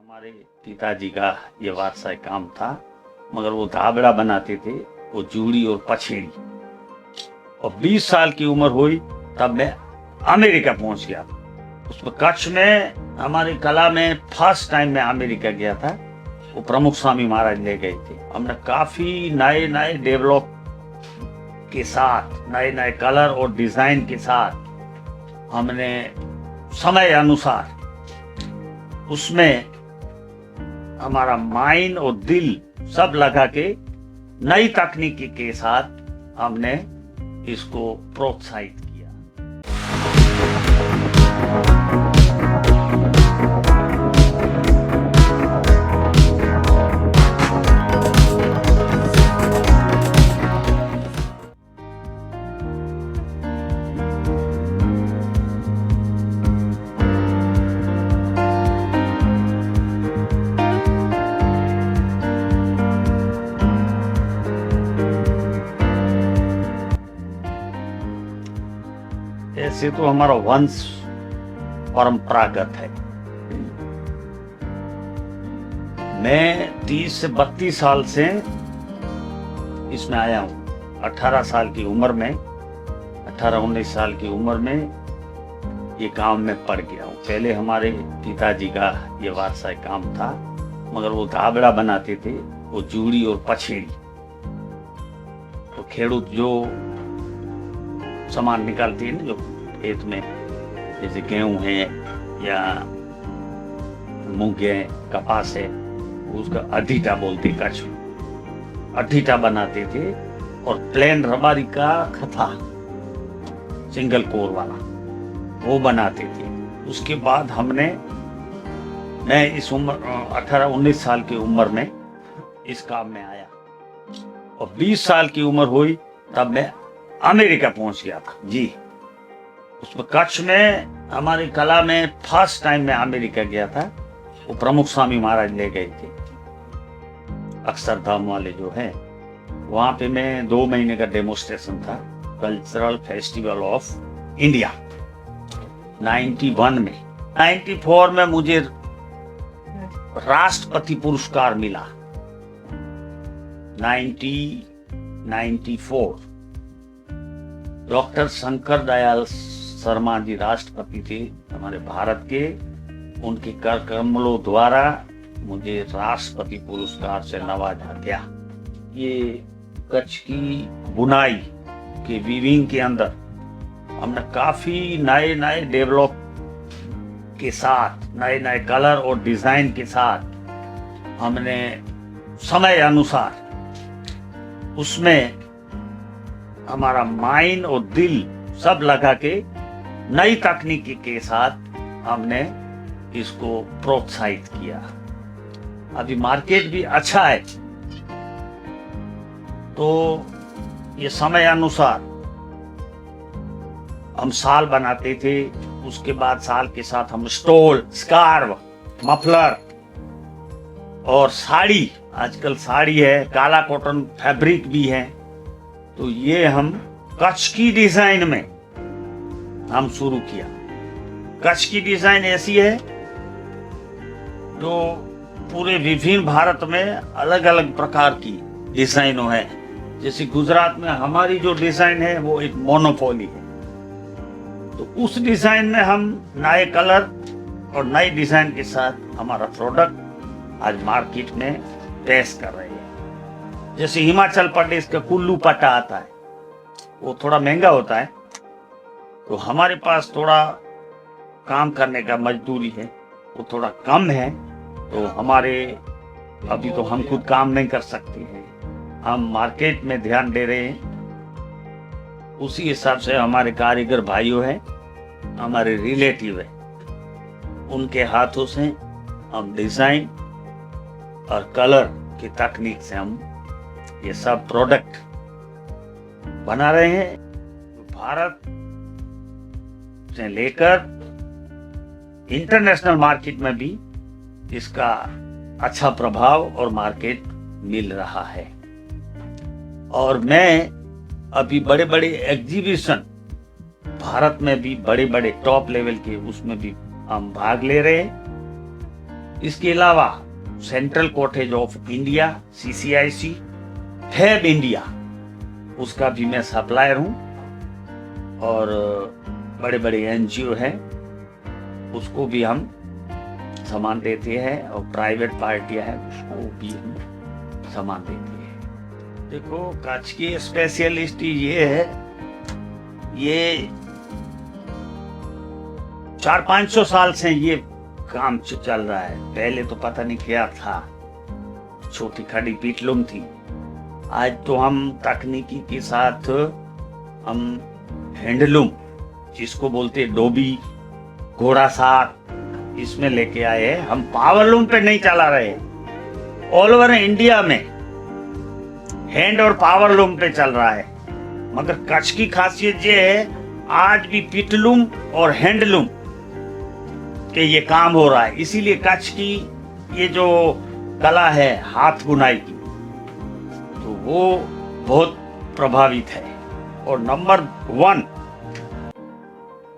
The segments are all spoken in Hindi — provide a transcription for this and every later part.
हमारे पिताजी का ये वारसाई काम था, मगर वो धाबड़ा बनाते थे, वो जूड़ी और पछेड़ी। और 20 साल की उम्र हुई तब मैं अमेरिका पहुंच गया। उसमें कच्छ में हमारी कला में फर्स्ट टाइम मैं अमेरिका गया था। वो प्रमुख स्वामी महाराज ले गए थे। हमने काफी नए नए डेवलप के साथ, नए नए कलर और डिजाइन के साथ हमने समय अनुसार उसमें हमारा माइंड और दिल सब लगा के नई तकनीकी के साथ हमने इसको प्रोत्साहित किया। ऐसे तो हमारा वंश परंपरागत है। मैं 30 से 32 साल से इसमें आया हूँ। 18 साल की उम्र में, 18-19 साल की उम्र में ये काम में पड़ गया हूँ। पहले हमारे पिताजी का ये वारसाई काम था, मगर वो धाबड़ा बनाते थे, वो जूड़ी और पछेड़ी। तो खेड़ूत जो सामान निकालती है ना, जो खेत में, जैसे गेहूं है या मूंग है, कपास है, उसका अधीटा बोलते कच्छ में। अधीटा बनाते थे और प्लेन रबारी का खथा, सिंगल कोर वाला, वो बनाते थे। उसके बाद मैं इस उम्र 18-19 साल की उम्र में इस काम में आया और 20 साल की उम्र हुई तब मैं अमेरिका पहुंच गया था जी। उसमें कच्छ में हमारी कला में फर्स्ट टाइम मैं अमेरिका गया था। वो प्रमुख स्वामी महाराज ले गए थे, अक्षरधाम वाले जो है। वहां पे मैं 2 महीने का डेमोस्ट्रेशन था, कल्चरल फेस्टिवल ऑफ इंडिया 91 में। 94 में मुझे राष्ट्रपति पुरस्कार मिला। 1994 डॉक्टर शंकर दयाल शर्मा जी राष्ट्रपति थे हमारे भारत के। उनके कर कमलों द्वारा मुझे राष्ट्रपति पुरस्कार से नवाजा गया। ये कच्छ की बुनाई के वीविंग के अंदर हमने काफी नए नए डेवलप के साथ, नए नए कलर और डिजाइन के साथ हमने समय अनुसार उसमें हमारा माइंड और दिल सब लगा के नई तकनीकी के साथ हमने इसको प्रोत्साहित किया। अभी मार्केट भी अच्छा है, तो ये समय अनुसार हम शाल बनाते थे। उसके बाद शाल के साथ हम स्टोल, स्कार्फ, मफलर और साड़ी, आजकल साड़ी है, काला कॉटन फैब्रिक भी है। तो ये हम कच्छ की डिजाइन में हम शुरू किया। कच्छ की डिजाइन ऐसी है जो पूरे विभिन्न भारत में अलग अलग प्रकार की डिजाइनों है। जैसे गुजरात में हमारी जो डिजाइन है वो एक मोनोपोली है। तो उस डिजाइन में हम नए कलर और नई डिजाइन के साथ हमारा प्रोडक्ट आज मार्केट में पेश कर रहे हैं। जैसे हिमाचल प्रदेश का कुल्लू पट्टा आता है, वो थोड़ा महंगा होता है, तो हमारे पास थोड़ा काम करने का मजदूरी है, वो थोड़ा कम है। तो हमारे अभी तो हम खुद काम नहीं कर सकते हैं, हम मार्केट में ध्यान दे रहे हैं। उसी हिसाब से हमारे कारीगर भाइयों हैं, हमारे रिलेटिव है, उनके हाथों से हम डिजाइन और कलर की तकनीक से हम ये सब प्रोडक्ट बना रहे हैं। भारत से लेकर इंटरनेशनल मार्केट में भी इसका अच्छा प्रभाव और मार्केट मिल रहा है। और मैं अभी बड़े बड़े एग्जीबिशन भारत में भी, बड़े बड़े टॉप लेवल के, उसमें भी हम भाग ले रहे हैं। इसके अलावा central cottage of India CCIC, Fabindia, उसका भी मैं सप्लायर हूँ। और बड़े बड़े NGO हैं, उसको भी हम सामान देते हैं, और प्राइवेट पार्टियां हैं उसको भी हम सामान देते हैं। देखो कच्छ की स्पेशलिटी ये है, ये 400-500 साल से ये काम चल रहा है। पहले तो पता नहीं क्या था, छोटी खड़ी पीटलुम थी। आज तो हम तकनीकी के साथ हम हैंडलूम, जिसको बोलते हैं डोबी, घोड़ा साग, इसमें लेके आए हैं। हम पावरलूम पे नहीं चला रहे, ऑल ओवर इंडिया में हैंड और पावरलूम पे चल रहा है। मगर कच्छ की खासियत ये है, आज भी पीटलूम और हैंडलूम के ये काम हो रहा है। इसीलिए कच्छ की ये जो कला है हाथ बुनाई की, तो वो बहुत प्रभावित है। और नंबर 1,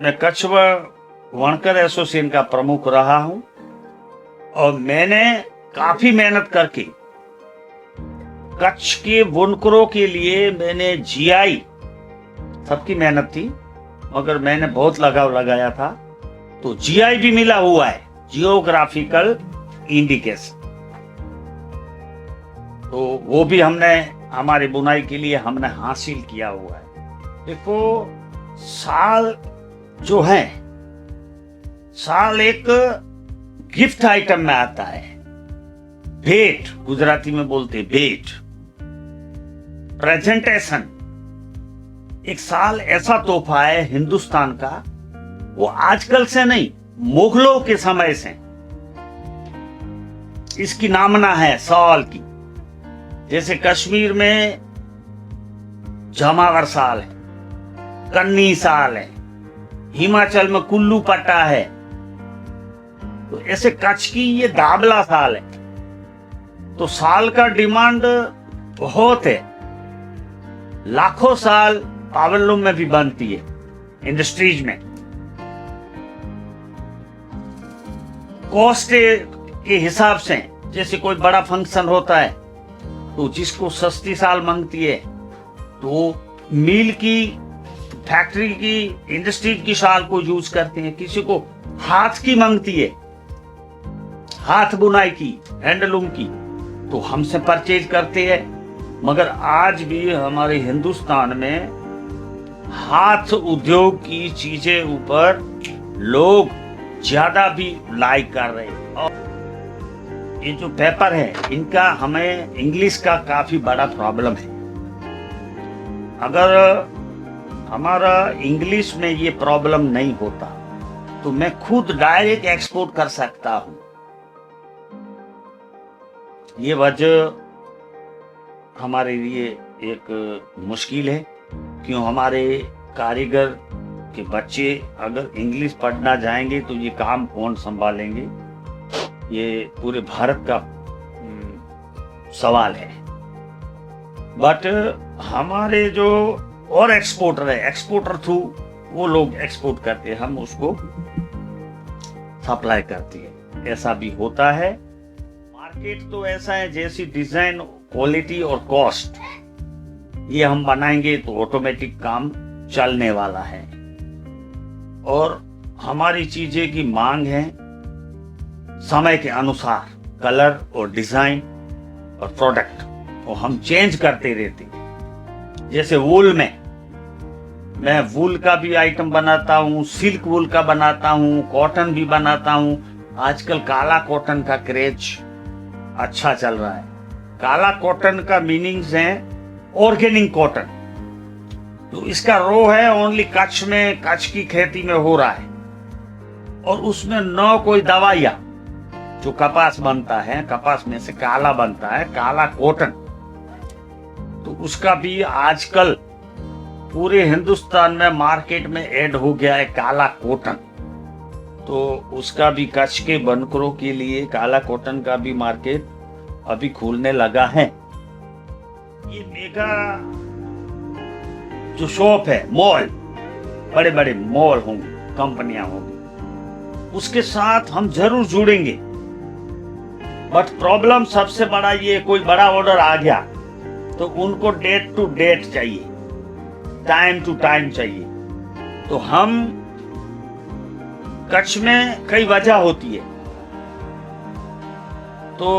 मैं कच्छ वणकर एसोसिएशन का प्रमुख रहा हूं, और मैंने काफी मेहनत करके कच्छ के बुनकरों के लिए मैंने GI, सबकी मेहनत थी मगर मैंने बहुत लगाव लगाया था, तो GI भी मिला हुआ है, जियोग्राफिकल इंडिकेशन। तो वो भी हमने हमारी बुनाई के लिए हमने हासिल किया हुआ है। देखो साल जो है, साल एक गिफ्ट आइटम में आता है। भेंट गुजराती में बोलते भेंट, प्रेजेंटेशन। एक साल ऐसा तोहफा है हिंदुस्तान का, वो आजकल से नहीं, मुगलों के समय से इसकी नामना है साल की। जैसे कश्मीर में जमावर साल है, कन्नी साल है, हिमाचल में कुल्लू पट्टा है, तो ऐसे कच्छ की ये दाबला साल है। तो साल का डिमांड बहुत है, लाखों साल पावरलूम में भी बनती है इंडस्ट्रीज में। कॉस्ट के हिसाब से, जैसे कोई बड़ा फंक्शन होता है तो जिसको सस्ती साल मांगती है तो मिल की, फैक्ट्री की, इंडस्ट्री की साल को यूज करते हैं। किसी को हाथ की मांगती है, हाथ बुनाई की, हैंडलूम की, तो हमसे परचेज करते हैं। मगर आज भी हमारे हिंदुस्तान में हाथ उद्योग की चीजें ऊपर लोग ज्यादा भी लाइक कर रहे हैं। और ये जो पेपर है, इनका हमें इंग्लिश का काफी बड़ा प्रॉब्लम है। अगर हमारा इंग्लिश में ये प्रॉब्लम नहीं होता तो मैं खुद डायरेक्ट एक्सपोर्ट कर सकता हूं। ये वजह हमारे लिए एक मुश्किल है, क्यों हमारे कारीगर के बच्चे अगर इंग्लिश पढ़ना जाएंगे तो ये काम कौन संभालेंगे, ये पूरे भारत का सवाल है। बट हमारे जो और एक्सपोर्टर है, एक्सपोर्टर थ्रू वो लोग एक्सपोर्ट करते हैं, हम उसको सप्लाई करते हैं, ऐसा भी होता है। मार्केट तो ऐसा है, जैसी डिजाइन, क्वालिटी और कॉस्ट, ये हम बनाएंगे तो ऑटोमेटिक काम चलने वाला है। और हमारी चीजें की मांग है समय के अनुसार, कलर और डिजाइन और प्रोडक्ट, और हम चेंज करते रहते हैं। जैसे वूल में मैं वूल का भी आइटम बनाता हूँ, सिल्क वूल का बनाता हूँ, कॉटन भी बनाता हूँ। आजकल काला कॉटन का क्रेज अच्छा चल रहा है। काला कॉटन का मीनिंग्स है ऑर्गेनिक कॉटन, तो इसका रो है ओनली कच्छ में, कच्छ की खेती में हो रहा है, और उसमें न कोई दवाइयां। जो कपास बनता है, कपास में से काला बनता है, काला कॉटन, तो उसका भी आजकल पूरे हिंदुस्तान में मार्केट में ऐड हो गया है काला कॉटन। तो उसका भी कच्छ के बनकरों के लिए काला कॉटन का भी मार्केट अभी खुलने लगा है। ये मेगा जो शॉप है, मॉल, बड़े बड़े मॉल होंगे, कंपनियां होंगी, उसके साथ हम जरूर जुड़ेंगे। बट प्रॉब्लम सबसे बड़ा ये, कोई बड़ा ऑर्डर आ गया तो उनको डेट टू डेट चाहिए, टाइम टू टाइम चाहिए। तो हम कच्छ में कई वजह होती है, तो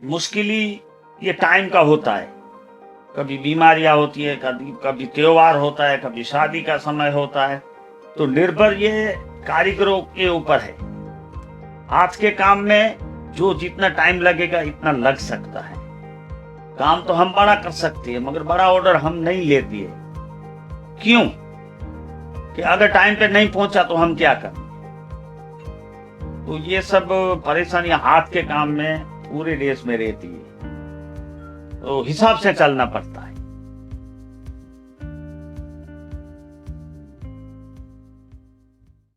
मुश्किली ये टाइम का होता है। कभी बीमारियां होती है, कभी त्योहार होता है, कभी शादी का समय होता है। तो निर्भर ये कारीगरों के ऊपर है। आज के काम में जो जितना टाइम लगेगा इतना लग सकता है। काम तो हम बड़ा कर सकते हैं मगर बड़ा ऑर्डर हम नहीं लेती है। क्यों? कि अगर टाइम पे नहीं पहुंचा तो हम क्या करें? तो ये सब परेशानियां हाथ के काम में पूरे देश में रहती है, तो हिसाब से चलना पड़ता है।